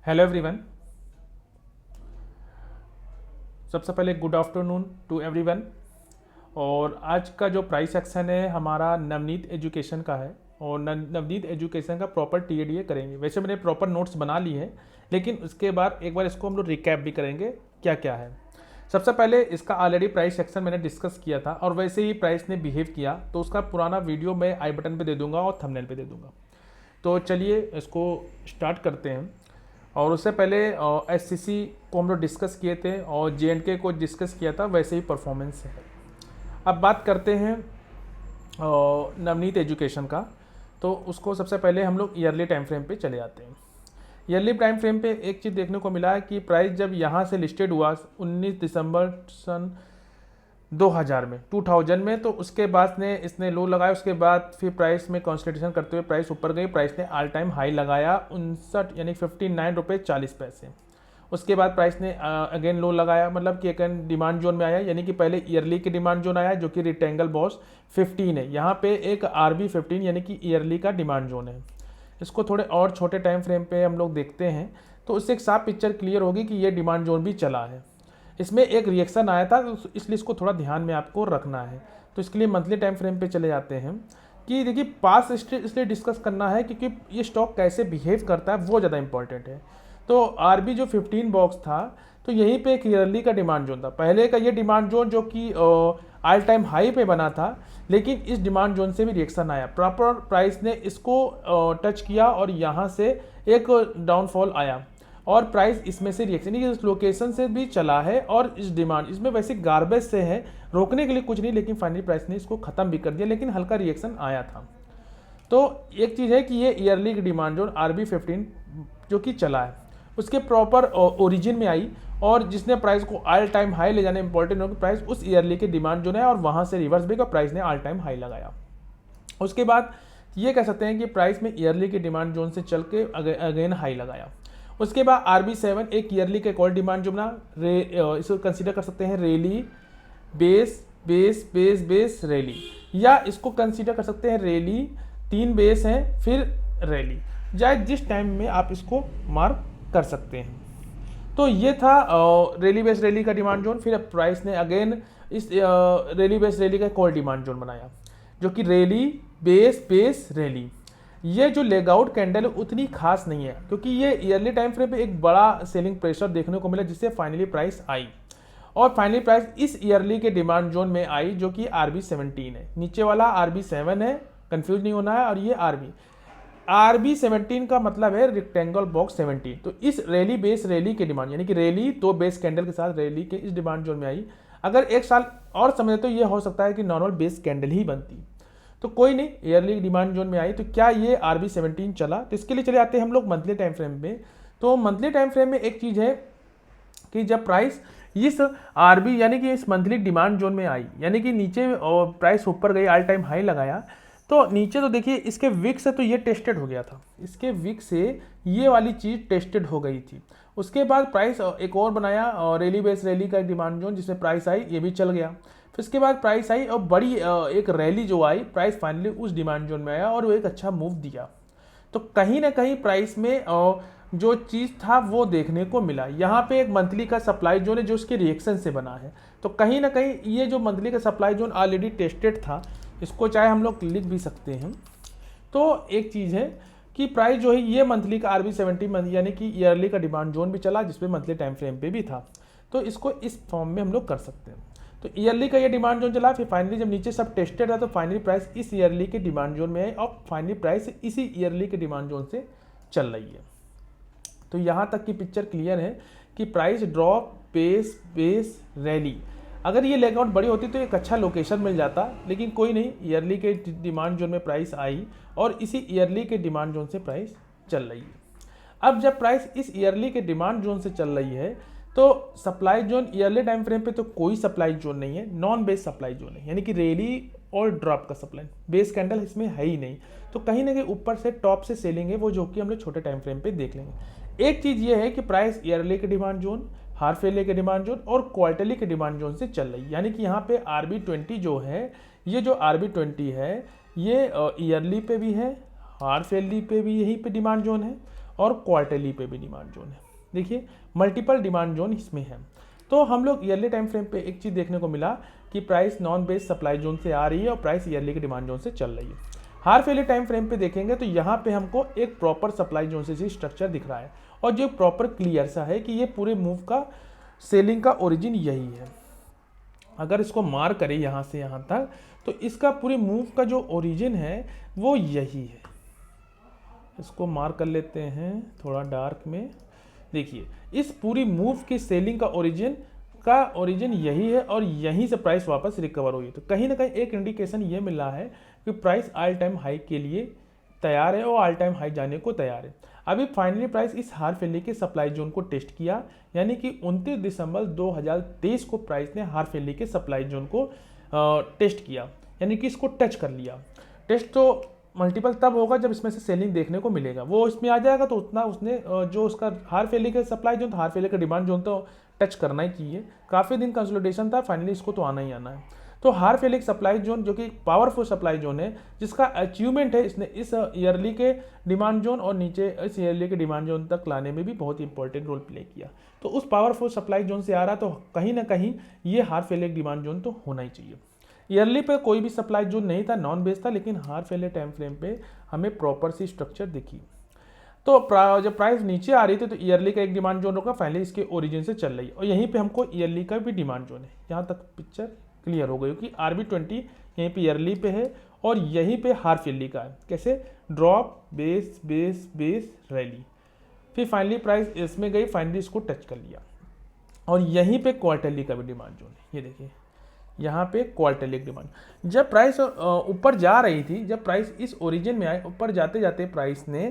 Hello everyone. सबसे पहले good afternoon to everyone. और आज का जो प्राइस एक्शन है हमारा नवनीत एजुकेशन का है और नवनीत एजुकेशन का प्रॉपर टीएडीए करेंगे। वैसे मैंने प्रॉपर नोट्स बना ली है, लेकिन उसके बाद एक बार इसको हम लोग रिकैप भी करेंगे क्या क्या है। सबसे पहले इसका ऑलरेडी प्राइस सेक्शन मैंने डिस्कस किया था और वैसे ही प्राइस ने बिहेव किया, तो उसका पुराना वीडियो मैं आई बटन पे दे दूंगा और थंबनेल पे दे दूंगा। तो चलिए इसको स्टार्ट करते हैं। और उससे पहले एससीसी को हम लोग डिस्कस किए थे और जेएंडके को डिस्कस किया था, वैसे ही परफॉर्मेंस है। अब बात करते हैं नवनीत एजुकेशन का। तो उसको सबसे पहले हम लोग ईयरली टाइम फ्रेम पे चले जाते हैं। ईयरली टाइम फ्रेम पे एक चीज़ देखने को मिला है कि प्राइस जब यहाँ से लिस्टेड हुआ 19 दिसंबर सन 2000 में, तो उसके बाद ने इसने लो लगाया। उसके बाद फिर प्राइस में कंसोलिडेशन करते हुए प्राइस ऊपर गई। प्राइस ने ऑल टाइम हाई लगाया 59 यानी 59 रुपये 40 पैसे। उसके बाद प्राइस ने अगेन लो लगाया, मतलब कि अगेन डिमांड जोन में आया, यानी कि पहले ईयरली की डिमांड जोन आया जो कि रिक्टेंगल बॉक्स 15 है। यहाँ पे एक आरबी 15 यानी कि ईयरली का डिमांड जोन है। इसको थोड़े और छोटे टाइम फ्रेम पे हम लोग देखते हैं तो उससे एक साफ पिक्चर क्लियर होगी कि ये डिमांड जोन भी चला है। इसमें एक रिएक्शन आया था, तो इसलिए इसको थोड़ा ध्यान में आपको रखना है। तो इसके लिए मंथली टाइम फ्रेम पे चले जाते हैं कि देखिए पास हिस्ट्री इसलिए डिस्कस करना है क्योंकि ये स्टॉक कैसे बिहेव करता है वो ज़्यादा इंपॉर्टेंट है। तो आरबी जो 15 बॉक्स था, तो यहीं पे एक ईयरली का डिमांड जोन था। पहले का ये डिमांड जोन जो कि ऑल टाइम हाई पे बना था, लेकिन इस डिमांड जोन से भी रिएक्शन आया। प्रॉपर प्राइस ने इसको टच किया और यहाँ से एक डाउनफॉल आया और प्राइस इसमें से रिएक्शन इस लोकेशन से भी चला है। और इस डिमांड इसमें वैसे गार्बेज से है, रोकने के लिए कुछ नहीं, लेकिन फाइनली प्राइस ने इसको ख़त्म भी कर दिया, लेकिन हल्का रिएक्शन आया था। तो एक चीज़ है कि ये ईयरली की डिमांड जोन आरबी 15 जो कि चला है, उसके प्रॉपर ओरिजिन में आई और जिसने प्राइस को ऑल टाइम हाई ले जाने इंपॉर्टेंट हो कि प्राइस उस ईयरली के डिमांड जोन है और वहाँ से रिवर्स भी का प्राइस ने ऑल टाइम हाई लगाया। उसके बाद ये कह सकते हैं कि प्राइस में ईयरली के डिमांड जोन से चल के अगेन हाई लगाया। उसके बाद RB7 एक ईयरली के कॉल डिमांड जो बना इसको कंसीडर कर सकते हैं rally base base base base rally, या इसको कंसीडर कर सकते हैं रैली 3 बेस हैं फिर रैली, चाहे जिस टाइम में आप इसको मार्क कर सकते हैं। तो ये था रैली बेस रैली का डिमांड जोन। फिर प्राइस ने अगेन इस रैली बेस रैली का कॉल डिमांड जोन बनाया जो कि रैली बेस बेस रैली। ये जो लेगआउट कैंडल है उतनी खास नहीं है क्योंकि ये ईयरली टाइम फ्रेम पे एक बड़ा सेलिंग प्रेशर देखने को मिला, जिससे फाइनली प्राइस आई और फाइनली प्राइस इस ईयरली के डिमांड जोन में आई जो कि RB17 है। नीचे वाला RB7 है, कंफ्यूज नहीं होना है। और ये RB17 का मतलब है रेक्टेंगल बॉक्स 17। तो इस रैली बेस रैली के डिमांड यानी कि रैली तो बेस कैंडल के साथ रैली के इस डिमांड जोन में आई। अगर एक साल और समझे तो ये हो सकता है कि नॉर्मल बेस कैंडल ही बनती, तो कोई नहीं, ईयरली डिमांड जोन में आई। तो क्या ये RB17 चला? तो इसके लिए चले जाते हैं हम लोग मंथली टाइम फ्रेम में। तो मंथली टाइम फ्रेम में एक चीज़ है कि जब प्राइस इस RB यानी कि इस मंथली डिमांड जोन में आई, यानी कि नीचे प्राइस ऊपर गई ऑल टाइम हाई लगाया, तो नीचे तो देखिए इसके विक से तो ये टेस्टेड हो गया था, इसके विक से ये वाली चीज़ टेस्टेड हो गई थी। उसके बाद प्राइस एक और बनाया रैली बेस रैली का डिमांड जोन जिसमें प्राइस आई, ये भी चल गया। फिर उसके बाद प्राइस आई और बड़ी एक रैली जो आई, प्राइस फाइनली उस डिमांड जोन में आया और वो एक अच्छा मूव दिया। तो कहीं ना कहीं प्राइस में जो चीज़ था वो देखने को मिला। यहाँ पे एक मंथली का सप्लाई जोन है जो उसके रिएक्शन से बना है। तो कहीं ना कहीं ये जो मंथली का सप्लाई जोन ऑलरेडी टेस्टेड था, इसको चाहे हम लोग लिख भी सकते हैं। तो एक चीज़ है कि प्राइस जो है ये मंथली का RB17 यानी कि ईयरली का डिमांड जोन भी चला, जिसपे मंथली टाइम फ्रेम पे भी था। तो इसको इस फॉर्म में हम लोग कर सकते हैं। तो ईयरली का ये डिमांड जोन चला, फिर फाइनली जब नीचे सब टेस्टेड था तो फाइनली प्राइस इस ईयरली के डिमांड जोन में है और फाइनली प्राइस इसी ईयरली के डिमांड जोन से चल रही है। तो यहाँ तक की पिक्चर क्लियर है कि price drop base base rally, अगर ये लेगआउट बड़ी होती तो एक अच्छा लोकेशन मिल जाता, लेकिन कोई नहीं, ईयरली के डिमांड जोन में प्राइस आई और इसी ईयरली के डिमांड जोन से प्राइस चल रही है। अब जब प्राइस इस ईयरली के डिमांड जोन से चल रही है तो supply zone yearly time frame पे तो कोई सप्लाई जोन नहीं है, नॉन बेस सप्लाई जोन है, यानी कि रैली और ड्रॉप का सप्लाई, बेस कैंडल इसमें है ही नहीं। तो कहीं ना कहीं ऊपर से टॉप से सेलिंग है, वो जो कि हम लोग छोटे टाइम फ्रेम पे देख लेंगे। एक चीज़ ये है कि प्राइस ईयरली के डिमांड जोन, हाफ ईयरली के डिमांड जोन और क्वार्टरली के डिमांड जोन से चल रही है। यानी कि यहाँ पे RB20 जो है, ये जो RB20 है ये ईयरली पे भी है, हाफ ईयरली पे भी यहीं पे डिमांड जोन है और क्वार्टरली पे भी डिमांड जोन है। देखिए मल्टीपल डिमांड जोन इसमें है। तो हम लोग ईयरली टाइम फ्रेम पे एक चीज़ देखने को मिला कि price non base supply zone से आ रही है और प्राइस ईयरली के डिमांड जोन से चल रही है। हाफ ईयरली टाइम फ्रेम पे देखेंगे तो यहाँ पे हमको एक प्रॉपर सप्लाई जोन से स्ट्रक्चर दिख रहा है और जो प्रॉपर क्लियर सा है कि ये पूरे मूव का सेलिंग का ओरिजिन यही है। अगर इसको मार करें यहाँ से यहाँ तक तो इसका पूरे मूव का जो ओरिजिन है वो यही है। इसको मार कर लेते हैं थोड़ा डार्क में। देखिए इस पूरी मूव की सेलिंग का ओरिजिन यही है और यहीं से प्राइस वापस रिकवर हुई। तो कहीं ना कहीं एक इंडिकेशन ये मिल रहा है कि प्राइस ऑल टाइम हाई के लिए तैयार है और ऑल टाइम हाई जाने को तैयार है। अभी फाइनली प्राइस इस हाफ ईयरली के सप्लाई जोन को टेस्ट किया, यानी कि 29 दिसंबर 2023 को प्राइस ने हाफ ईयरली के सप्लाई जोन को टेस्ट किया, यानी कि इसको टच कर लिया। टेस्ट तो मल्टीपल तब होगा जब इसमें से सेलिंग देखने को मिलेगा, वो इसमें आ जाएगा तो उतना उसने जो उसका हाफ ईयरली का सप्लाई जोन था, हाफ ईयरली का डिमांड जोन तो टच करना ही चाहिए। काफ़ी दिन कंसोलिडेशन था, फाइनली इसको तो आना ही आना है। तो हाफ ईयरली सप्लाई जोन जो कि पावरफुल सप्लाई जोन है, जिसका अचीवमेंट है इसने इस ईयरली के डिमांड जोन और नीचे इस ईयरली के डिमांड जोन तक लाने में भी बहुत इंपॉर्टेंट रोल प्ले किया। तो उस पावरफुल सप्लाई जोन से आ रहा तो कहीं ना कहीं ये हाफ ईयरली डिमांड जोन तो होना ही चाहिए। ईयरली पे कोई भी सप्लाई जोन नहीं था, नॉन बेस था, लेकिन हाफ ईयरली टाइम फ्रेम पे हमें प्रॉपर सी स्ट्रक्चर दिखी। तो जब प्राइस नीचे आ रही थी तो ईयरली का एक डिमांड जोन होगा, फाइनली इसके ओरिजिन से चल रही है और यहीं पे हमको ईयरली का भी डिमांड जोन है। यहाँ तक पिक्चर क्लियर हो गई कि RB20 यहीं पे ईयरली पे है और यहीं पे हाफ ईयरली का है। कैसे? Drop base base base rally, फिर फाइनली प्राइस इसमें गई, फाइनली इसको टच कर लिया और यहीं पे क्वार्टरली का भी डिमांड जोन है। ये देखिए यहाँ पे क्वार्टरली डिमांड, जब प्राइस ऊपर जा रही थी, जब प्राइस इस ओरिजिन में आए, ऊपर जाते जाते प्राइस ने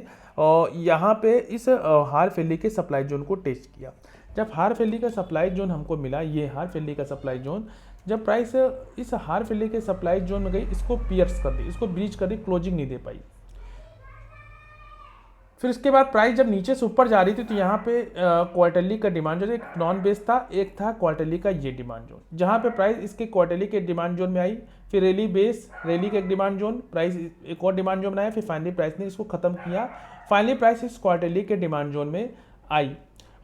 यहाँ पे इस हाफ ईयरली के सप्लाई जोन को टेस्ट किया। जब हाफ ईयरली का सप्लाई जोन हमको मिला, ये हाफ ईयरली का सप्लाई जोन, जब प्राइस इस हाफ ईयरली के सप्लाई जोन में गई, इसको पियर्स कर दी, इसको ब्रीच कर दी, क्लोजिंग नहीं दे पाई। फिर इसके बाद प्राइस जब नीचे से ऊपर जा रही थी तो यहाँ पे क्वार्टरली का डिमांड जोन, एक नॉन बेस था, एक था क्वार्टरली का ये डिमांड जोन, जहाँ पे प्राइस इसके क्वार्टरली के डिमांड जोन में आई, फिर रैली बेस, रैली का एक डिमांड जोन, प्राइस एक और डिमांड जोन बनाया, फिर फाइनली प्राइस ने इसको खत्म किया। फाइनली प्राइस इस क्वार्टरली के डिमांड जोन में आई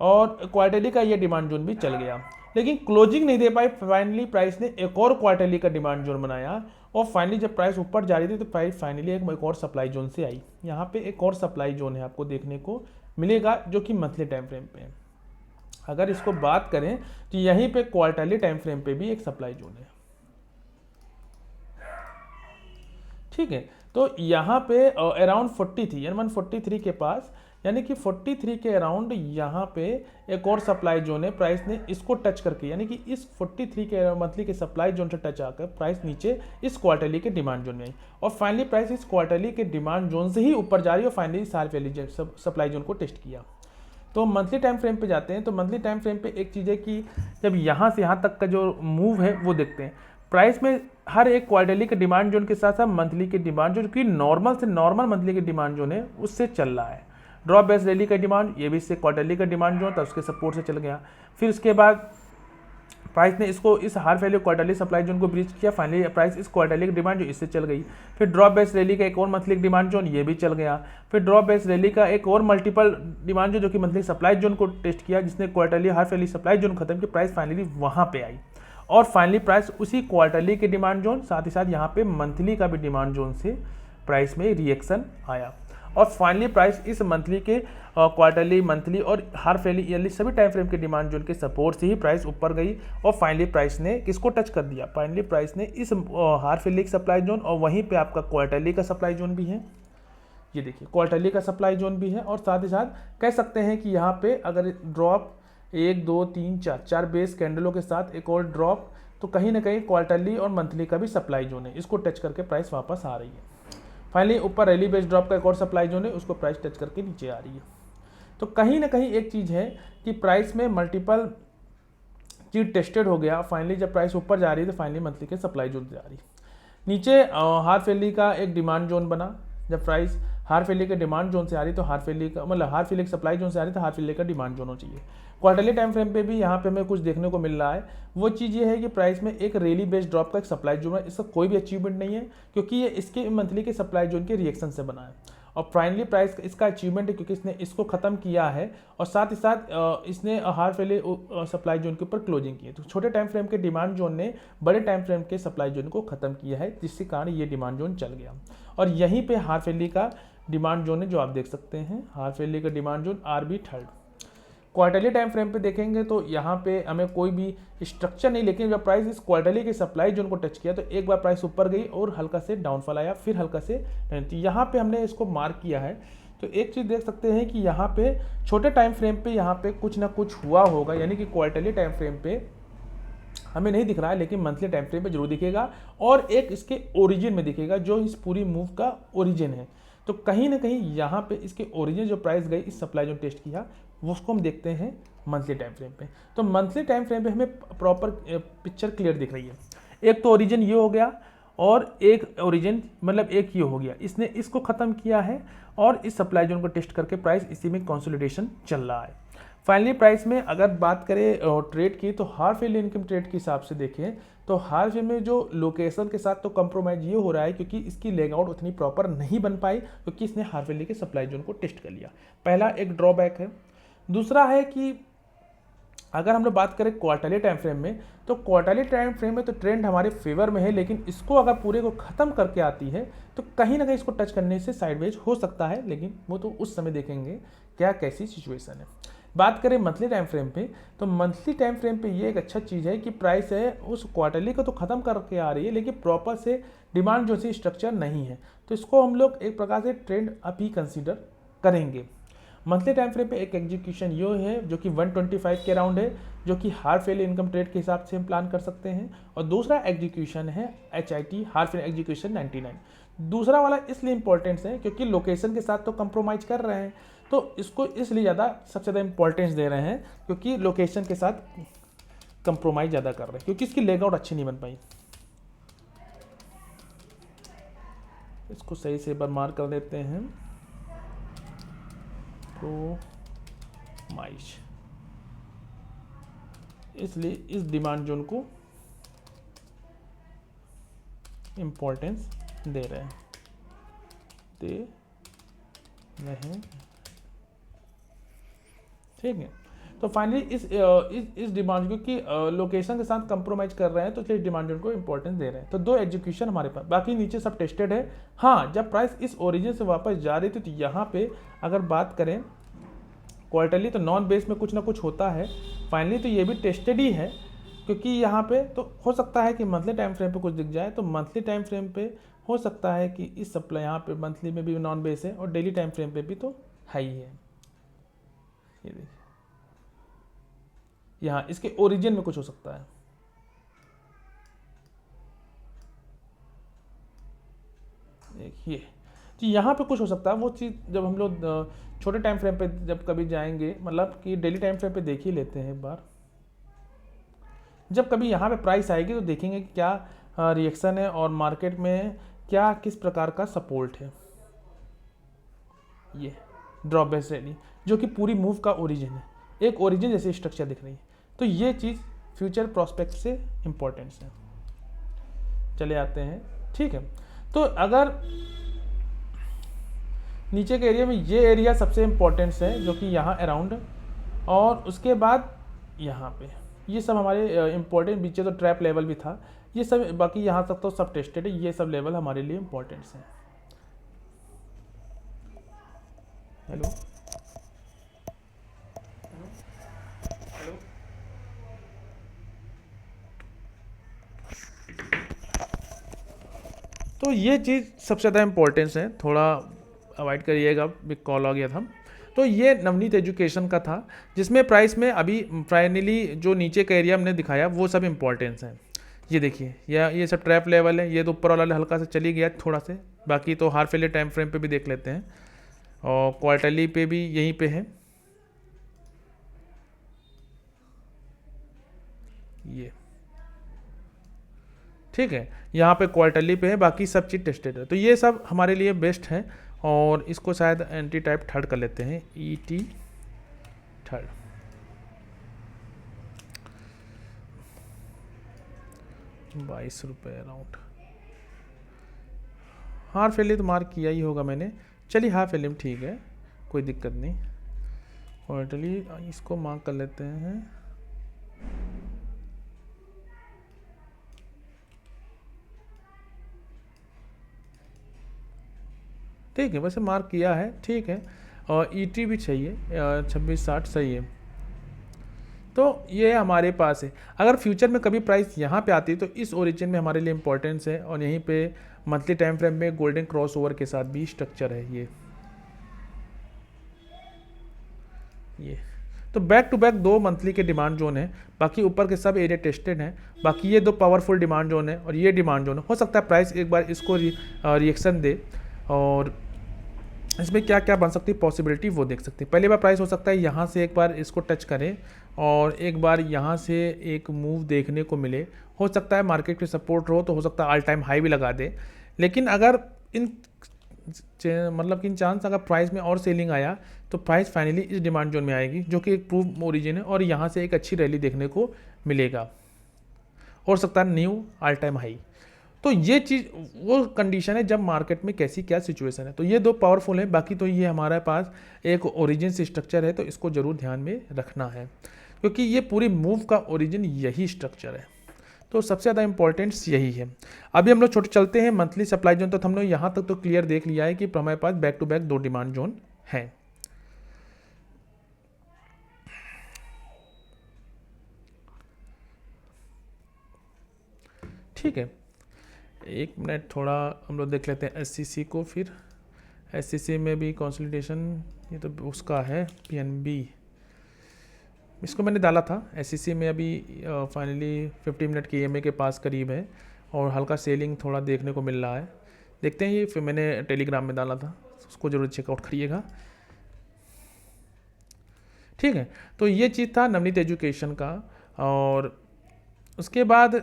और क्वार्टरली का ये डिमांड जोन भी चल गया, लेकिन क्लोजिंग नहीं दे पाई। फाइनली प्राइस ने एक और क्वार्टरली का डिमांड जोन बनाया और फाइनली जब प्राइस ऊपर जा रही थी तो प्राइस फाइनली एक और सप्लाई जोन से आई। यहाँ पे एक और सप्लाई जोन है आपको देखने को मिलेगा जो कि मंथली टाइम फ्रेम पे है। अगर इसको बात करें तो यहीं पे क्वार्टरली टाइम फ्रेम पे भी एक सप्लाई जोन है। ठीक है, तो यहाँ पे अराउंड 40 थी, 143 के पास, यानी कि 43 के अराउंड यहाँ पे एक और सप्लाई जोन है। प्राइस ने इसको टच करके, यानी कि इस 43 के मंथली के सप्लाई जोन से टच आकर प्राइस नीचे इस क्वार्टरली के डिमांड जोन में आई और फाइनली प्राइस इस क्वार्टरली के डिमांड जोन से ही ऊपर जा रही है और finally half yearly supply zone को टेस्ट किया। तो मंथली टाइम फ्रेम पे जाते हैं तो मंथली टाइम फ्रेम पे एक चीज़ है कि जब यहाँ से यहाँ तक का जो मूव है वो देखते हैं। प्राइस में हर एक क्वार्टरली के डिमांड जोन के साथ साथ मंथली के डिमांड जोन की नॉर्मल से नॉर्मल मंथली के डिमांड जोन है उससे चल रहा है। ड्रॉप बेस रैली का डिमांड, ये भी इससे क्वार्टरली का डिमांड जोन था, उसके सपोर्ट से चल गया। फिर उसके बाद प्राइस ने इसको इस half yearly quarterly supply zone को ब्रीच किया, फाइनली प्राइस इस क्वार्टरली की डिमांड जो इससे चल गई। फिर ड्रॉप बेस रैली का एक और मंथली डिमांड जोन, ये भी चल गया। फिर ड्रॉप बेस रैली का एक और मल्टीपल डिमांड जो कि मंथली सप्लाई जोन को टेस्ट किया, जिसने quarterly half yearly supply zone खत्म की, प्राइस फाइनली वहाँ पे आई और फाइनली प्राइस उसी क्वार्टरली के डिमांड जोन, साथ ही साथ यहाँ पे मंथली का भी डिमांड जोन से प्राइस में रिएक्शन आया और फाइनली प्राइस इस मंथली के क्वार्टरली, मंथली और हाफ ईयरली सभी टाइम फ्रेम के डिमांड जोन के सपोर्ट से ही प्राइस ऊपर गई और फाइनली प्राइस ने किसको टच कर दिया? फाइनली प्राइस ने इस हाफ ईयरली सप्लाई जोन और वहीं पे आपका क्वार्टरली का सप्लाई जोन भी है। ये देखिए क्वार्टरली का सप्लाई जोन भी है और साथ ही साथ कह सकते हैं कि यहाँ पे अगर ड्रॉप 1 2 3 4 बेस कैंडलों के साथ एक और ड्रॉप, तो कहीं ना कहीं क्वार्टरली और मंथली का भी सप्लाई जोन है, इसको टच करके प्राइस वापस आ रही है। फाइनली ऊपर रैली बेस ड्रॉप का एक और सप्लाई जोन है, उसको प्राइस टच करके नीचे आ रही है। तो कहीं ना कहीं एक चीज़ है कि प्राइस में मल्टीपल चीज टेस्टेड हो गया। फाइनली जब प्राइस ऊपर जा रही है तो फाइनली मंथली के सप्लाई जोन जा रही है। नीचे हाफ ईयरली का एक डिमांड जोन बना, जब प्राइस हाफ ईयरली के डिमांड जोन से आ रही तो हाफ ईयरली का मतलब हाफ ईयरली सप्लाई जोन से आ रही तो हाफ ईयरली का डिमांड जोन होना चाहिए। क्वार्टरली टाइम फ्रेम पे भी यहाँ पे हमें कुछ देखने को मिल रहा है। वो चीज़ ये है कि प्राइस में एक रैली बेस्ड ड्रॉप का एक सप्लाई जोन है, इसका कोई भी अचीवमेंट नहीं है क्योंकि ये इसके मंथली के सप्लाई जोन के रिएक्शन से बना है और फाइनली प्राइस इसका अचीवमेंट है क्योंकि इसने इसको ख़त्म किया है और साथ ही साथ इसने हाफ वैली सप्लाई जोन के ऊपर क्लोजिंग की है। तो छोटे टाइम फ्रेम के डिमांड जोन ने बड़े टाइम फ्रेम के सप्लाई जोन को ख़त्म किया है, जिसके कारण ये डिमांड जोन चल गया। और यहीं पे हाफ वैली का डिमांड जोन है जो आप देख सकते हैं, हाफ वैली का demand zone RB third. Quarterly time frame पे देखेंगे तो यहाँ पे हमें कोई भी स्ट्रक्चर नहीं, लेकिन जब प्राइस इस क्वार्टरली के सप्लाई जोन को टच किया तो एक बार प्राइस ऊपर गई और हल्का से डाउनफॉल आया, फिर हल्का से तो यहाँ पे हमने इसको मार्क किया है। तो एक चीज़ देख सकते हैं कि यहाँ पे छोटे टाइम फ्रेम पे यहाँ पे कुछ ना कुछ हुआ होगा, यानी कि क्वार्टरली टाइम फ्रेम पे हमें नहीं दिख रहा है लेकिन मंथली टाइम फ्रेम पे जरूर दिखेगा और एक इसके ओरिजिन में दिखेगा जो इस पूरी मूव का ओरिजिन है। तो कहीं ना कहीं यहाँ पे इसके ओरिजिन जो प्राइस गई इस सप्लाई जो टेस्ट किया वो उसको हम देखते हैं मंथली टाइम फ्रेम पे। तो मंथली टाइम फ्रेम पे हमें प्रॉपर पिक्चर क्लियर दिख रही है। एक तो ओरिजिन ये हो गया और एक ओरिजिन मतलब एक ये हो गया, इसने इसको ख़त्म किया है और इस सप्लाई जोन को टेस्ट करके प्राइस इसी में कंसोलिडेशन चल रहा है। फाइनली प्राइस में अगर बात करें ट्रेड की तो हाफ ईयरली इनकम ट्रेड के हिसाब से देखें तो हाफ ईयर में जो लोकेशन के साथ तो कंप्रोमाइज ये हो रहा है क्योंकि इसकी लेग आउट उतनी प्रॉपर नहीं बन पाई क्योंकि इसने हाफ ईयरली के सप्लाई जोन को टेस्ट कर लिया। पहला एक ड्रॉबैक है। दूसरा है कि अगर हम लोग बात करें क्वार्टरली टाइम फ्रेम में तो क्वार्टरली टाइम फ्रेम में तो ट्रेंड हमारे फेवर में है, लेकिन इसको अगर पूरे को ख़त्म करके आती है तो कहीं ना कहीं इसको टच करने से साइडवेज हो सकता है, लेकिन वो तो उस समय देखेंगे क्या कैसी सिचुएशन है। बात करें मंथली टाइम फ्रेम पे तो मंथली टाइम फ्रेम पे ये एक अच्छा चीज़ है कि प्राइस है उस क्वार्टरली को तो ख़त्म करके आ रही है लेकिन प्रॉपर से डिमांड जो सी स्ट्रक्चर नहीं है, तो इसको हम लोग एक प्रकार से ट्रेंड अप ही कंसीडर करेंगे। मंथली टाइम फ्रेम पे एक एग्जीक्यूशन ये है जो कि 125 के अराउंड है, जो कि हाफ ईयरली इनकम ट्रेड के हिसाब से हम प्लान कर सकते हैं। और दूसरा एग्जीक्यूशन है HIT हाफ ईयर एग्जीक्यूशन 99। दूसरा वाला इसलिए इंपॉर्टेंस है क्योंकि लोकेशन के साथ तो कंप्रोमाइज़ कर रहे हैं, तो इसको इसलिए ज़्यादा सबसे ज़्यादा इंपॉर्टेंस दे रहे हैं क्योंकि लोकेशन के साथ कंप्रोमाइज़ ज़्यादा कर रहे हैं क्योंकि इसकी लेग आउट अच्छी नहीं बन पाई। इसको सही से एक बार मार्क कर देते हैं, कंप्रोमाइज, इसलिए इस डिमांड जोन को इंपॉर्टेंस दे रहे हैं ठीक है। तो फाइनली इस डिमांड क्योंकि लोकेशन के साथ कंप्रोमाइज कर रहे हैं तो इस डिमांड को इंपॉर्टेंस दे रहे हैं। तो दो एग्जीक्यूशन हमारे पास, बाकी नीचे सब टेस्टेड है। हाँ, जब प्राइस इस ओरिजिन से वापस जा रही थी तो यहाँ पे अगर बात करें क्वार्टरली तो नॉन बेस में कुछ ना कुछ होता है। फाइनली तो ये भी टेस्टेड ही है क्योंकि यहाँ पे तो हो सकता है कि मंथली टाइम फ्रेम पे कुछ दिख जाए, तो मंथली टाइम फ्रेम पे हो सकता है कि इस सप्लाई यहाँ पे मंथली में भी नॉन बेस है और डेली टाइम फ्रेम पे भी तो है ही है। ये देखिए यहाँ इसके ओरिजिन में कुछ हो सकता है। देखिए तो यहाँ पे कुछ हो सकता है, वो चीज़ जब हम लोग छोटे टाइम फ्रेम पे जब कभी जाएंगे, मतलब कि डेली टाइम फ्रेम पे देख ही लेते हैं एक बार। जब कभी यहाँ पे प्राइस आएगी तो देखेंगे कि क्या रिएक्शन है और मार्केट में क्या किस प्रकार का सपोर्ट है। ये ड्रॉप बेस रैली जो कि पूरी मूव का ओरिजिन है, एक ओरिजिन जैसे स्ट्रक्चर दिख रही है, तो ये चीज़ फ्यूचर प्रोस्पेक्ट से इम्पोर्टेंस है। चले आते हैं, ठीक है। तो अगर नीचे के एरिया में ये एरिया सबसे इम्पोर्टेंस है जो कि यहाँ अराउंड, और उसके बाद यहाँ पे ये सब हमारे इम्पोर्टेंट, बीचे तो ट्रैप लेवल भी था, ये सब बाकी यहाँ तक तो सब टेस्टेड है, ये सब लेवल हमारे लिए इम्पोर्टेंट्स हैं। हेलो हेलो तो ये चीज़ सबसे ज़्यादा इम्पोर्टेंस है, थोड़ा अवॉइड करिएगा, बिग कॉल आ गया था। तो ये नवनीत एजुकेशन का था जिसमें प्राइस में अभी फाइनली जो नीचे का एरिया हमने दिखाया वो सब इम्पोर्टेंस है। ये देखिए ये सब ट्रैप लेवल है, ये तो ऊपर वाला हल्का से चली गया थोड़ा से, बाकी तो हाफ ईयरली टाइम फ्रेम पे भी देख लेते हैं और क्वार्टरली पे भी यहीं पे है। ये ठीक है, यहाँ पे क्वार्टरली पे है, बाकी सब चीज़ टेस्टेड है, तो ये सब हमारे लिए बेस्ट है। और इसको शायद एंटी टाइप थर्ड कर लेते हैं, ET third. ₹22 around. Half yearly तो मार्क किया ही होगा मैंने, चलिए हाफ एल ठीक है, कोई दिक्कत नहीं। क्वार्टरली इसको मार्क कर लेते हैं। ठीक है, वैसे मार्क किया है, ठीक है। और ईटी भी चाहिए 2660 सही है। तो ये हमारे पास है। अगर फ्यूचर में कभी प्राइस यहाँ पे आती है तो इस ओरिजिन में हमारे लिए इंपॉर्टेंस है, और यहीं पे मंथली टाइम फ्रेम में गोल्डन क्रॉस ओवर के साथ भी स्ट्रक्चर है ये। तो बैक टू बैक 2 मंथली के डिमांड जोन है, बाकी ऊपर के सब एरिया टेस्टेड हैं। बाकी ये 2 पावरफुल डिमांड जोन है और ये डिमांड जोन है। हो सकता है प्राइस एक बार इसको रिएक्शन दे, और इसमें क्या क्या बन सकती है पॉसिबिलिटी वो देख सकते हैं। पहली बार प्राइस हो सकता है यहाँ से एक बार इसको टच करें और एक बार यहाँ से एक मूव देखने को मिले। हो सकता है मार्केट के सपोर्ट हो तो हो सकता है ऑल टाइम हाई भी लगा दे। लेकिन अगर इन चांस अगर प्राइस में और सेलिंग आया तो प्राइस फाइनली इस डिमांड जोन में आएगी, जो कि एक प्रूव ओरिजिन है, और यहाँ से एक अच्छी रैली देखने को मिलेगा। हो सकता है न्यू ऑल टाइम हाई। तो ये चीज़ वो कंडीशन है जब मार्केट में कैसी क्या सिचुएशन है। तो ये 2 पावरफुल है। बाकी तो ये हमारे पास एक ओरिजिन से स्ट्रक्चर है, तो इसको ज़रूर ध्यान में रखना है, क्योंकि ये पूरी मूव का ओरिजिन यही स्ट्रक्चर है। तो सबसे ज़्यादा इंपॉर्टेंस यही है। अभी हम लोग छोटे चलते हैं मंथली सप्लाई जोन। तो हम लोग यहाँ तक तो क्लियर देख लिया है कि हमारे पास back to back 2 demand zone हैं। ठीक है, एक मिनट थोड़ा हम लोग देख लेते हैं SCC को। फिर SCC में भी कंसोलिडेशन, ये तो उसका है PNB, इसको मैंने डाला था SCC में। अभी फाइनली 50 मिनट की EMA के पास करीब है और हल्का सेलिंग थोड़ा देखने को मिल रहा है। देखते हैं, ये फिर मैंने टेलीग्राम में डाला था, उसको ज़रूर चेकआउट करिएगा। ठीक है, तो ये चीज़ था नवनीत एजुकेशन का। और उसके बाद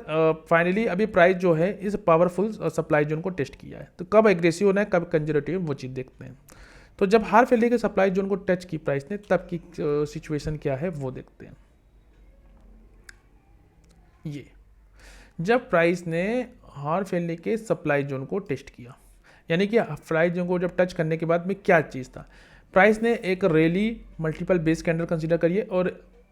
फाइनली अभी प्राइस जो है इस पावरफुल सप्लाई जोन को टेस्ट किया है। तो कब एग्रेसिव होना है कब कंजर्वेटिव, वो चीज़ देखते हैं। तो जब हाफ एल के सप्लाई जोन को टच की प्राइस ने, तब की सिचुएशन क्या है वो देखते हैं। ये जब प्राइस ने हाफ एल के सप्लाई जोन को टेस्ट किया, यानी कि प्राइस जोन को जब टच करने के बाद में क्या चीज़ था, प्राइस ने एक rally multiple base candle consider करिए और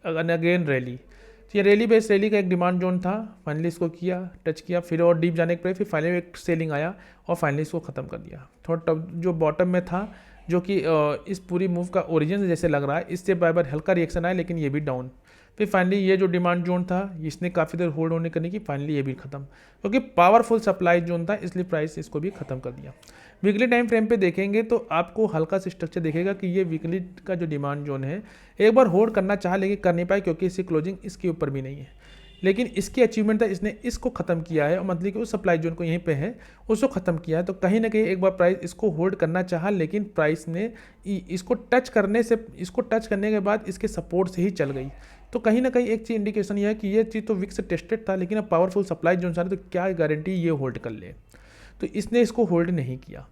अगेन रैली। तो ये रैली बेस रैली का एक डिमांड जोन था। फाइनली इसको किया, टच किया, फिर और डीप जाने के बाद फिर फाइनली एक सेलिंग आया और फाइनली इसको ख़त्म कर दिया। थोड़ा जो बॉटम में था, जो कि इस पूरी मूव का ओरिजिन जैसे लग रहा है, इससे बार बार हल्का रिएक्शन आया, लेकिन ये भी डाउन। फिर फाइनली ये जो डिमांड जोन था इसने काफ़ी देर होल्ड होने करने की, फाइनली ये भी ख़त्म, क्योंकि पावरफुल सप्लाई जोन था इसलिए प्राइस इसको भी ख़त्म कर दिया। वीकली टाइम फ्रेम पे देखेंगे तो आपको हल्का सा स्ट्रक्चर दिखेगा कि ये वीकली का जो डिमांड जोन है एक बार होल्ड करना चाहा लेकिन कर नहीं पाए, क्योंकि इसकी क्लोजिंग इसके ऊपर भी नहीं है। लेकिन इसकी अचीवमेंट था, इसने इसको ख़त्म किया है और मंथली के उस सप्लाई जोन को यहीं पे है उसको ख़त्म किया है। तो कहीं ना कहीं एक बार प्राइस इसको होल्ड करना चाहा, लेकिन प्राइस ने इसको टच करने के बाद इसके सपोर्ट से ही चल गई। तो कहीं ना कहीं एक चीज़ इंडिकेशन यह है कि ये चीज़ तो विक से टेस्टेड था, लेकिन अब पावरफुल सप्लाई जोन सारे, तो क्या गारंटी ये होल्ड कर ले। तो इसने इसको होल्ड नहीं किया,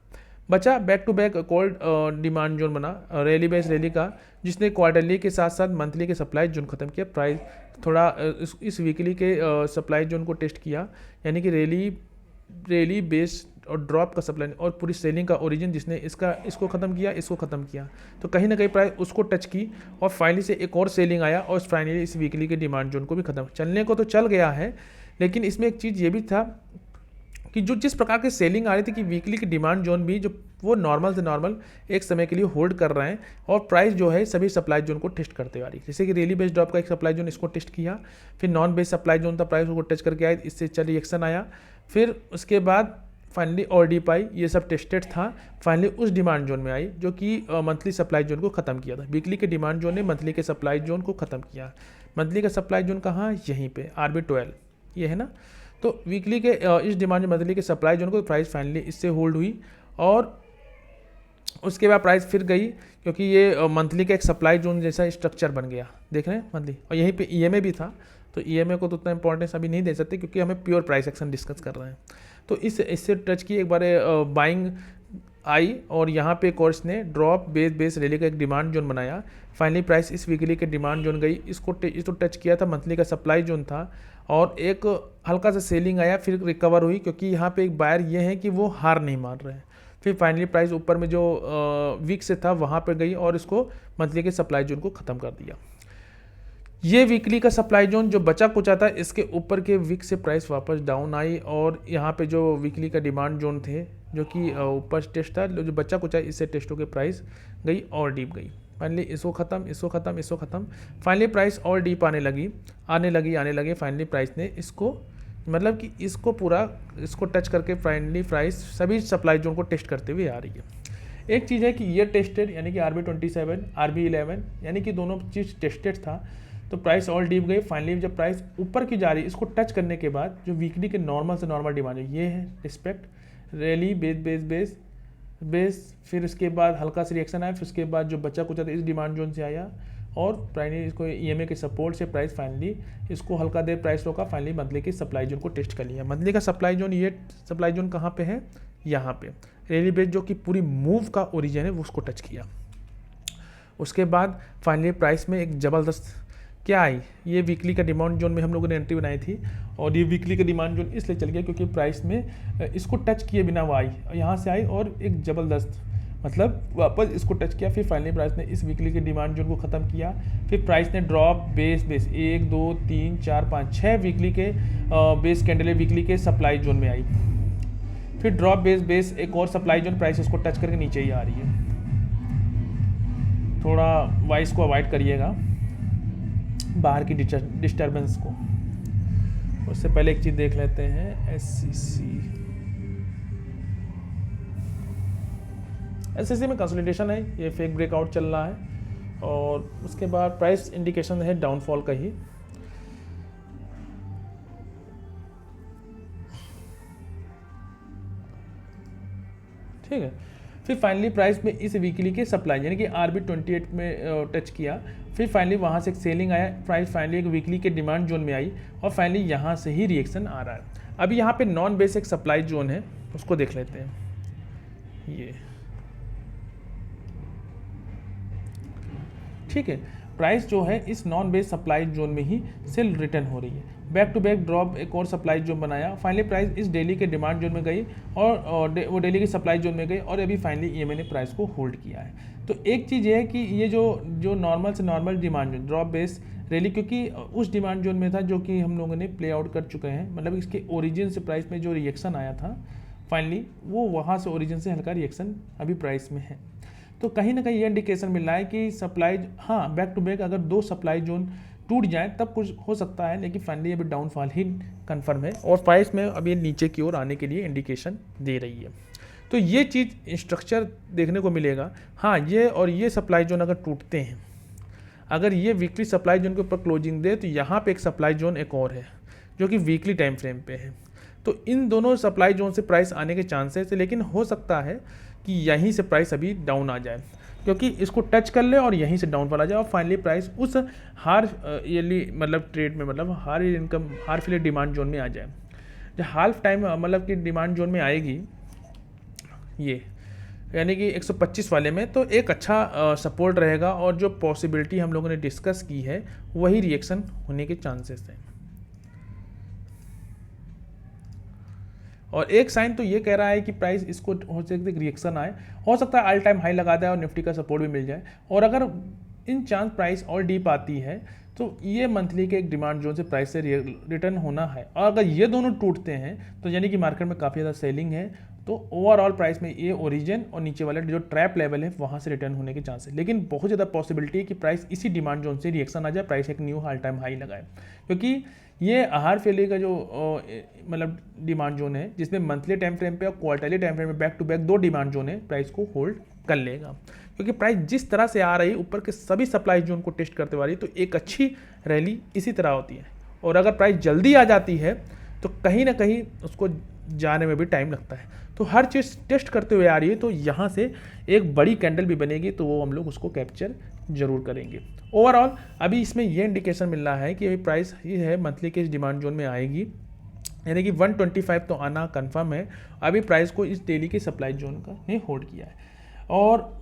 बचा back to back cold demand zone बना रैली बेस रैली का, जिसने क्वार्टरली के साथ साथ मंथली के सप्लाई जोन खत्म किया। प्राइस थोड़ा इस वीकली के सप्लाई जोन को टेस्ट किया, यानी कि रैली बेस और ड्रॉप का सप्लाई और पूरी सेलिंग का ओरिजिन, जिसने इसको ख़त्म किया, इसको ख़त्म किया। तो कहीं ना कहीं प्राइस उसको टच की और फाइनली से एक और सेलिंग आया और फाइनली इस वीकली के डिमांड जोन को भी ख़त्म। चलने को तो चल गया है, लेकिन इसमें एक चीज़ ये भी था कि जो जिस प्रकार की सेलिंग आ रही थी कि वीकली की डिमांड जोन भी जो वो नॉर्मल से नॉर्मल एक समय के लिए होल्ड कर रहे हैं, और प्राइस जो है सभी सप्लाई जोन को टेस्ट करते हुए आ रही है। जैसे कि रैली बेस्ड ड्रॉप का एक सप्लाई जोन इसको टेस्ट किया, फिर नॉन बेस्ड सप्लाई जोन था, प्राइस को टच करके आया, इससे चल रिएक्शन आया। फिर उसके बाद फाइनली और डी पाई ये सब टेस्टेड था, फाइनली उस डिमांड जोन में आई जो कि मंथली सप्लाई जोन को ख़त्म किया था। वीकली के डिमांड जोन ने मंथली के सप्लाई जोन को ख़त्म किया। मंथली का सप्लाई जोन कहाँ, यहीं पे RB12 ये है ना। तो वीकली के इस डिमांड मंथली के सप्लाई जोन को प्राइस फाइनली इससे होल्ड हुई, और उसके बाद प्राइस फिर गई, क्योंकि ये मंथली का एक सप्लाई जोन जैसा स्ट्रक्चर बन गया, देख रहे हैं मंथली। और यहीं पे EMA भी था, तो EMA को तो उतना इंपॉर्टेंस अभी नहीं दे सकते क्योंकि हमें प्योर प्राइस एक्शन डिस्कस कर रहे हैं। तो इससे टच की एक बार बाइंग आई, और यहाँ पे कोर्स ने ड्रॉप बेस रैली का एक डिमांड जोन बनाया। फाइनली प्राइस इस वीकली के डिमांड जोन गई, इसको टच किया था, मंथली का सप्लाई जोन था, और एक हल्का सा सेलिंग आया, फिर रिकवर हुई, क्योंकि यहाँ पे एक बायर ये है कि वो हार नहीं मान रहे हैं। फिर फाइनली प्राइस ऊपर में जो वीक से था वहाँ पर गई और इसको मंथली के सप्लाई जोन को ख़त्म कर दिया। ये वीकली का सप्लाई जोन जो बचा कुचा था, इसके ऊपर के वीक से प्राइस वापस डाउन आई और यहाँ पे जो वीकली का डिमांड जोन थे जो कि ऊपर टेस्ट था, जो बचा कुचा इससे टेस्टों के प्राइस गई और डीप गई। फाइनली इसको ख़त्म, इसको ख़त्म, इसको ख़त्म, फाइनली प्राइस और डीप आने लगी। फाइनली प्राइस ने इसको मतलब कि इसको पूरा इसको टच करके फाइनली प्राइस सभी सप्लाई जोन को टेस्ट करते हुए आ रही है। एक चीज़ है कि ये टेस्टेड यानी कि RB27, RB11 यानी कि दोनों चीज़ टेस्टेड था, तो प्राइस और डीप गई। फाइनली जब प्राइस ऊपर की जा रही है, इसको टच करने के बाद जो वीकली के नॉर्मल से नॉर्मल डिमांड है, ये है रिस्पेक्ट, रैली, बेस, फिर उसके बाद हल्का सा रिएक्शन आया, फिर उसके बाद जो बचा कुचा था इस डिमांड जोन से आया और फाइनली इसको EMA के सपोर्ट से प्राइस फाइनली इसको हल्का देर प्राइस रोका, फाइनली मंथली के सप्लाई जोन को टेस्ट कर लिया। मंथली का सप्लाई जोन, ये सप्लाई जोन कहाँ पे है, यहाँ पे रैली बेस जो कि पूरी मूव का ओरिजिन है वो उसको टच किया। उसके बाद फाइनली प्राइस में एक ज़बरदस्त क्या आई, ये वीकली का डिमांड जोन में हम लोगों ने एंट्री बनाई थी और ये वीकली का डिमांड जोन इसलिए चल गया क्योंकि प्राइस में इसको टच किए बिना वो आई, यहाँ से आई और एक ज़बरदस्त मतलब वापस इसको टच किया। फिर फाइनली प्राइस ने इस वीकली के डिमांड जोन को ख़त्म किया। फिर प्राइस ने ड्रॉप बेस 1 2 3 4 5 6 वीकली के बेस कैंडल वीकली के सप्लाई जोन में आई। फिर ड्रॉप बेस एक और सप्लाई जोन, प्राइस उसको टच करके नीचे ही आ रही है। थोड़ा वॉइस को अवॉइड करिएगा, बाहर की डिस्टर्बेंस को। उससे पहले एक चीज़ देख लेते हैं, SCC में कंसोलिडेशन है, ये फेक ब्रेकआउट चल रहा है और उसके बाद प्राइस इंडिकेशन है डाउनफॉल का ही। ठीक है, फिर फाइनली प्राइस में इस वीकली के सप्लाई यानी कि RB28 में टच किया। फिर फाइनली वहाँ से एक सेलिंग आया, प्राइस फाइनली एक वीकली के डिमांड जोन में आई और फाइनली यहाँ से ही रिएक्शन आ रहा है। अभी यहाँ पे नॉन बेसिक सप्लाई जोन है, उसको देख लेते हैं। ये ठीक है, प्राइस जो है इस नॉन बेस सप्लाई जोन में ही सेल रिटर्न हो रही है। बैक टू बैक ड्रॉप एक और सप्लाई जोन बनाया, फाइनली प्राइस इस डेली के डिमांड जोन में गई और वो डेली की सप्लाई जोन में गई और अभी फाइनली EMA ने प्राइस को होल्ड किया है। तो एक चीज़ ये है कि ये जो नॉर्मल से normal demand zone drop base rally, क्योंकि उस डिमांड जोन में था जो कि हम लोगों ने प्ले आउट कर चुके हैं, मतलब इसके ओरिजिन से प्राइस में जो रिएक्शन आया था फाइनली वो वहाँ से ओरिजिन से हल्का रिएक्शन अभी प्राइस में है। तो कहीं ना कहीं ये इंडिकेशन मिल रहा है कि सप्लाई, हाँ बैक टू बैक अगर 2 सप्लाई जोन टूट जाए तब कुछ हो सकता है, लेकिन फाइनली अभी डाउनफॉल ही कंफर्म है और प्राइस में अभी नीचे की ओर आने के लिए इंडिकेशन दे रही है। तो ये चीज़ स्ट्रक्चर देखने को मिलेगा। हाँ, ये और ये सप्लाई जोन अगर टूटते हैं, अगर ये वीकली सप्लाई जोन के ऊपर क्लोजिंग दे तो यहाँ पे एक सप्लाई जोन एक और है जो कि वीकली टाइम फ्रेम पे है। तो इन दोनों सप्लाई जोन से प्राइस आने के चांसेस है, लेकिन हो सकता है कि यहीं से प्राइस अभी डाउन आ जाए क्योंकि इसको टच कर ले और यहीं से डाउन पर आ जाए और फाइनली प्राइस उस हार ईयरली मतलब ट्रेड में मतलब हार इनकम हार फिले डिमांड जोन में आ जाए। जब हाफ टाइम मतलब कि डिमांड जोन में आएगी ये यानी कि 125 वाले में, तो एक अच्छा सपोर्ट रहेगा और जो पॉसिबिलिटी हम लोगों ने डिस्कस की है वही रिएक्शन होने के चांसेस हैं। और एक साइन तो ये कह रहा है कि प्राइस इसको हो सकता है रिएक्शन आए, हो सकता है ऑल टाइम हाई लगा दे और निफ्टी का सपोर्ट भी मिल जाए। और अगर इन चांस प्राइस और डीप आती है तो ये मंथली के एक डिमांड जोन से प्राइस से रिटर्न होना है। और अगर ये दोनों टूटते हैं तो यानी कि मार्केट में काफ़ी ज़्यादा सेलिंग है, तो ओवरऑल प्राइस में ये ओरिजिन और नीचे वाले जो ट्रैप लेवल है वहाँ से रिटर्न होने के चांस है। लेकिन बहुत ज़्यादा पॉसिबिलिटी है कि प्राइस इसी डिमांड जोन से रिएक्शन आ जाए, प्राइस एक न्यू ऑल टाइम हाई लगाए, क्योंकि ये आहार फैले का जो मतलब डिमांड जोन है जिसमें मंथली टाइम फ्रेम पे और क्वार्टरली टाइम फ्रेम में back to back 2 demand zone है, प्राइस को होल्ड कर लेगा। क्योंकि प्राइस जिस तरह से आ रही है ऊपर के सभी सप्लाई जोन को टेस्ट करते हुए आ रही है, तो एक अच्छी रैली इसी तरह होती है। और अगर प्राइस जल्दी आ जाती है तो कहीं ना कहीं उसको जाने में भी टाइम लगता है। तो हर चीज़ टेस्ट करते हुए आ रही है, तो यहाँ से एक बड़ी कैंडल भी बनेगी तो वो हम लोग उसको कैप्चर जरूर करेंगे। ओवरऑल अभी इसमें ये इंडिकेशन मिल रहा है कि अभी प्राइस ये है मंथली के इस डिमांड जोन में आएगी, यानी कि 125 तो आना कंफर्म है। अभी प्राइस को इस डेली के सप्लाई जोन का ने होल्ड किया है और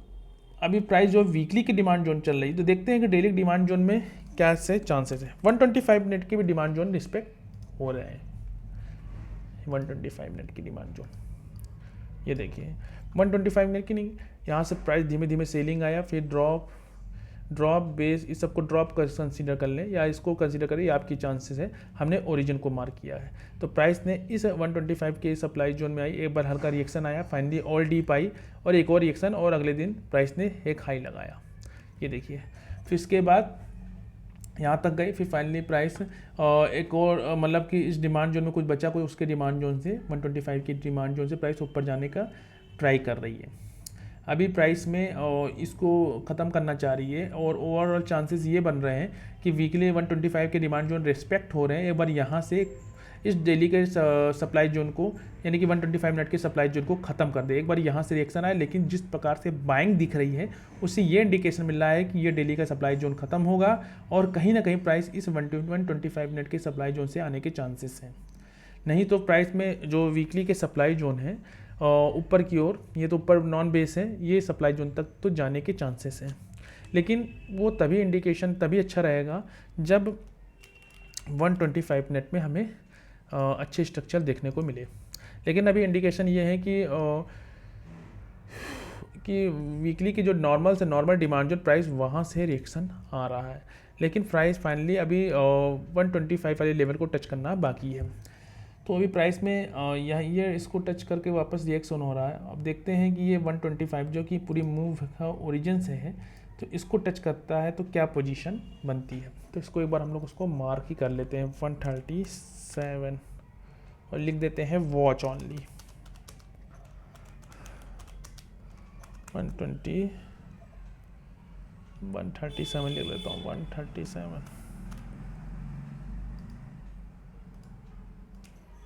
अभी प्राइस जो वीकली की डिमांड जोन चल रही है, तो देखते हैं कि डेली डिमांड जोन में क्या से चांसेस है। 125 मिनट की भी डिमांड जोन रिस्पेक्ट हो रहे हैं। 125 मिनट की डिमांड जोन ये देखिए, 125 मिनट की नहीं, यहाँ से प्राइस धीमे धीमे सेलिंग आया, फिर ड्रॉप बेस, इस सबको ड्रॉप कर कंसीडर कर लें या इसको कंसीडर करें, ये आपकी चांसेस है। हमने ओरिजिन को मार्क किया है, तो प्राइस ने इस 125 के सप्लाई जोन में आई, एक बार हल्का रिएक्शन आया, फाइनली ऑल डीप आई और एक और रिएक्शन, और अगले दिन प्राइस ने एक हाई लगाया, ये देखिए। फिर इसके बाद यहाँ तक गई, फिर फाइनली प्राइस एक और मतलब कि इस डिमांड जोन में कुछ बचा, कोई उसके डिमांड जोन से 125 की डिमांड जोन से प्राइस ऊपर जाने का ट्राई कर रही है। अभी प्राइस में इसको ख़त्म करना चाह रही है और ओवरऑल चांसेस ये बन रहे हैं कि वीकली 125 के डिमांड जोन रिस्पेक्ट हो रहे हैं। एक बार यहाँ से इस डेली के सप्लाई जोन को, यानी कि 125 मिनट के सप्लाई जोन को ख़त्म कर दे, एक बार यहाँ से रिएक्शन आए, लेकिन जिस प्रकार से बाइंग दिख रही है उससे ये इंडिकेशन मिल रहा है कि ये डेली का सप्लाई जोन ख़त्म होगा और कहीं ना कहीं प्राइस इस 125 मिनट के सप्लाई जोन से आने के चांसेस हैं। नहीं तो प्राइस में जो वीकली के सप्लाई जोन है ऊपर की ओर, ये तो ऊपर नॉन बेस है, ये सप्लाई जोन तक तो जाने के चांसेस हैं, लेकिन वो तभी इंडिकेशन तभी अच्छा रहेगा जब 125 मिनट में हमें अच्छे स्ट्रक्चर देखने को मिले। लेकिन अभी इंडिकेशन ये है कि वीकली की जो नॉर्मल से नॉर्मल डिमांड जो प्राइस वहाँ से रिएक्शन आ रहा है, लेकिन प्राइस फाइनली अभी 125 वाले लेवल को टच करना बाकी है। तो अभी प्राइस में यहाँ ये इसको टच करके वापस रिएक्शन हो रहा है। अब देखते हैं कि ये 125 जो कि पूरी मूव का ओरिजिन से है, तो इसको टच करता है तो क्या पोजीशन बनती है। तो इसको एक बार हम लोग उसको मार्क ही कर लेते हैं 137 और लिख देते हैं वॉच ऑनली 137 लिख लेता हूँ 137,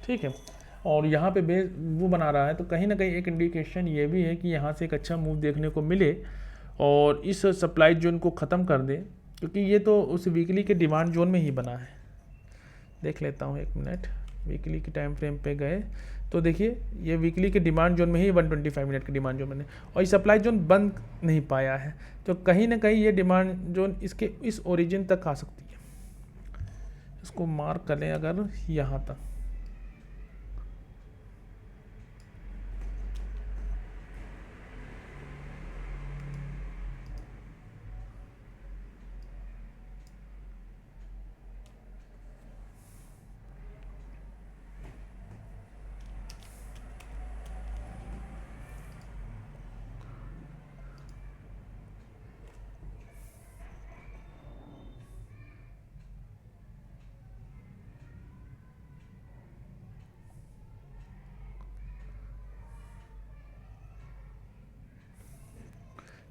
ठीक है। और यहाँ पे बेस वो बना रहा है, तो कहीं ना कहीं एक इंडिकेशन ये भी है कि यहाँ से एक अच्छा मूव देखने को मिले और इस सप्लाई जोन को ख़त्म कर दे, क्योंकि ये तो उस वीकली के डिमांड जोन में ही बना है। देख लेता हूँ एक मिनट, वीकली के टाइम फ्रेम पे गए तो देखिए ये वीकली के डिमांड जोन में ही 125 मिनट के डिमांड जोन बने और ये सप्लाई जोन बन नहीं पाया है, तो कहीं ना कहीं ये डिमांड जोन इसके इस ओरिजिन तक आ सकती है। इसको मार्क करें अगर यहाँ तक,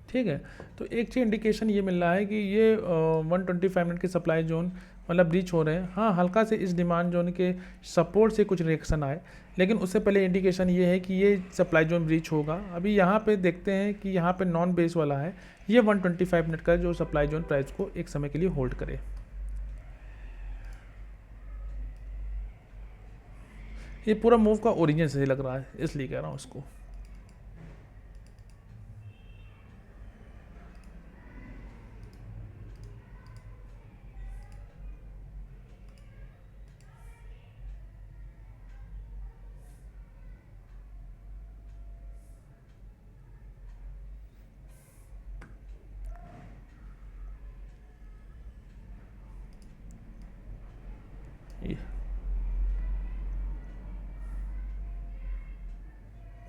ठीक है। तो एक चीज़ इंडिकेशन ये मिल रहा है कि ये 125 मिनट के सप्लाई जोन मतलब ब्रीच हो रहे हैं। हाँ, हल्का से इस डिमांड जोन के सपोर्ट से कुछ रिएक्शन आए, लेकिन उससे पहले इंडिकेशन ये है कि ये सप्लाई जोन ब्रीच होगा। अभी यहाँ पे देखते हैं कि यहाँ पे नॉन बेस वाला है, ये 125 मिनट का जो सप्लाई जोन प्राइस को एक समय के लिए होल्ड करे। ये पूरा मूव का ओरिजिन से लग रहा है, इसलिए कह रहा हूँ इसको।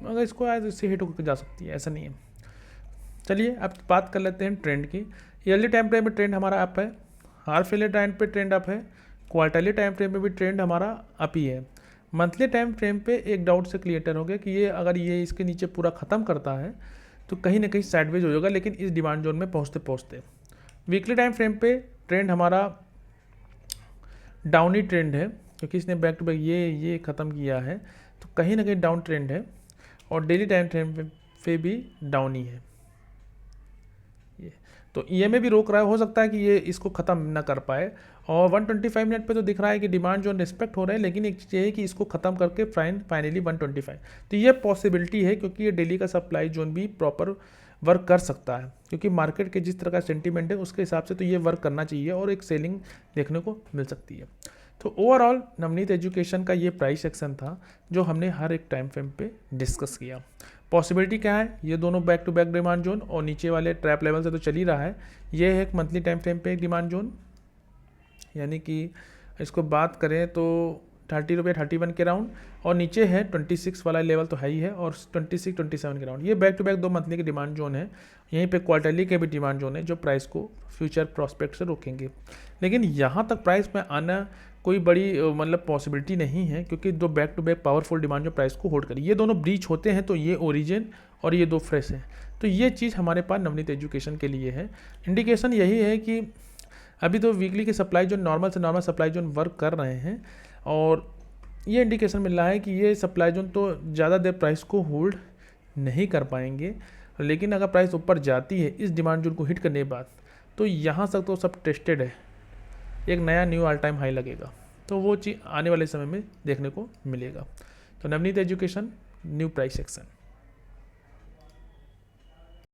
अगर इसको आज इससे हिट होकर जा सकती है, ऐसा नहीं है। चलिए अब बात कर लेते हैं ट्रेंड की। ईयरली टाइम फ्रेम में ट्रेंड हमारा अप है, हाफ ईयरली टाइम पे ट्रेंड अप है, क्वार्टरली टाइम फ्रेम में भी ट्रेंड हमारा अप ही है। मंथली टाइम फ्रेम पे एक डाउट से क्लियर हो गया कि ये अगर ये इसके नीचे पूरा ख़त्म करता है तो कहीं ना कहीं साइडवेज हो जाएगा, लेकिन इस डिमांड जोन में पहुँचते पहुँचते। वीकली टाइम फ्रेम पे ट्रेंड हमारा डाउन ही ट्रेंड है, क्योंकि इसने बैक टू बैक ये ख़त्म किया है, तो कहीं ना कहीं डाउन ट्रेंड है। और डेली टाइम फ्रेम पे भी डाउन ही है ये, तो ईएमए भी रोक रहा है। हो सकता है कि ये इसको ख़त्म ना कर पाए। और 125 मिनट पे तो दिख रहा है कि डिमांड जोन रिस्पेक्ट हो रहा है, लेकिन एक चीज़ ये है कि इसको ख़त्म करके फाइनली 125, तो ये पॉसिबिलिटी है, क्योंकि ये डेली का सप्लाई जोन भी प्रॉपर वर्क कर सकता है, क्योंकि मार्केट के जिस तरह का सेंटीमेंट है उसके हिसाब से तो ये वर्क करना चाहिए और एक सेलिंग देखने को मिल सकती है। तो ओवरऑल नवनीत एजुकेशन का ये प्राइस एक्शन था जो हमने हर एक टाइम फ्रेम पे डिस्कस किया। पॉसिबिलिटी क्या है, ये दोनों back to back demand zone और नीचे वाले ट्रैप लेवल से तो चल ही रहा है। ये है एक मंथली टाइम फ्रेम पे एक डिमांड जोन, यानी कि इसको बात करें तो 30 रुपये 31 के राउंड, और नीचे है 26 वाला लेवल तो है ही है, और 26 27 के राउंड। ये बैक टू बैक 2 मंथली के डिमांड जोन है। यहीं पे क्वार्टरली के भी डिमांड जोन है जो प्राइस को फ्यूचर प्रॉस्पेक्ट से रोकेंगे। लेकिन यहाँ तक प्राइस में आना कोई बड़ी मतलब पॉसिबिलिटी नहीं है, क्योंकि 2 back to back powerful demand जो प्राइस को होल्ड करी, ये दोनों ब्रीच होते हैं तो ये ओरिजिन और ये 2 फ्रेश हैं। तो ये चीज़ हमारे पास नवनीत एजुकेशन के लिए है। इंडिकेशन यही है कि अभी तो वीकली के सप्लाई जोन नॉर्मल से नॉर्मल सप्लाई जोन वर्क कर रहे हैं, और ये इंडिकेशन मिल रहा है कि ये सप्लाई जोन तो ज़्यादा देर प्राइस को होल्ड नहीं कर पाएंगे। लेकिन अगर प्राइस ऊपर जाती है इस डिमांड जोन को हिट करने के बाद, तो यहाँ तक तो सब टेस्टेड है, एक नया न्यू ऑल टाइम हाई लगेगा। तो वो चीज़ आने वाले समय में देखने को मिलेगा। तो Navneet education new price section.